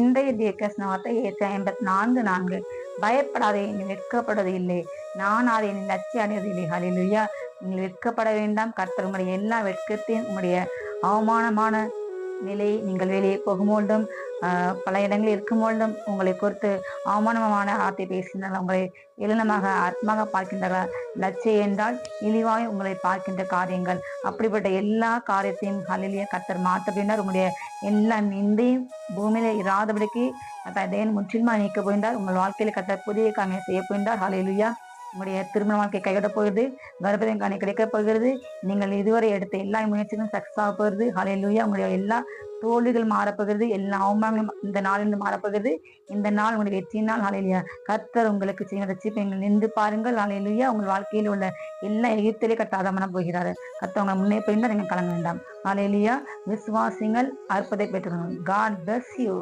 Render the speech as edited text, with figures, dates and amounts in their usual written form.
இன்றைய தீர்க்கதரிசன வார்த்தை 84:4. பயப்படாதே, நீ வெட்கப்படுவது இல்லை, நான் அதை நீ லட்சிய அடைவது இல்லை. ஹல்லேலூயா. நீங்கள் வெட்கப்பட வேண்டாம். கர்த்தர் உங்களுடைய எல்லா வெட்கத்தையும், உங்களுடைய அவமானமான நிலை, நீங்கள் வெளியே போகும்போதும் பல இடங்களில் இருக்கும்போதும் உங்களை குறித்து அவமானமான வார்த்தை பேசினார்கள், உங்களை ஏளனமாக ஆத்மாக பார்க்கின்றார்கள். லட்சியம் என்றால் இழிவாய் உங்களை பார்க்கின்ற காரியங்கள், அப்படிப்பட்ட எல்லா காரியத்தையும் ஹல்லேலூயா கர்த்தர் மாற்ற போகின்றார். உங்களுடைய எல்லா நிந்தையும் பூமியில இராதபடிக்கு தேவன் முற்றிலுமா நீக்க போகின்றார். உங்கள் வாழ்க்கையில கர்த்தர் புதிய காரியம் செய்ய போகின்றார். ஹல்லேலூயா. உங்களுடைய திருமண வாழ்க்கை கைவிட போகிறது, கர்ப்பத்தின் கனி கிடைக்கப் போகிறது. நீங்கள் இதுவரை எடுத்த எல்லா முயற்சிகளும் சக்சஸ் ஆக போகிறது. ஹல்லேலூயா. உங்களுடைய எல்லா தோல்விகள் மாறப்போகிறது, எல்லா அவமானங்களும் இந்த நாளிலிருந்து மாறப்போகிறது. இந்த நாள் உங்களுடைய வெற்றியின் நாள். ஹல்லேலூயா. கர்த்தர் உங்களுக்கு செய்ய ரட்சிப்பை நின்று பாருங்கள். ஹல்லேலூயா. உங்கள் வாழ்க்கையில் உள்ள எல்லா எகிப்திலே கர்த்தர் ஆதாமன போகிறாரு. கர்த்தர் உங்களை முன்னே போயிருந்தால் நீங்கள் கலங்க வேண்டாம். ஹல்லேலூயா. விசுவாசிங்கள், அற்புதத்தை பெற்றுக்கணும். God bless you.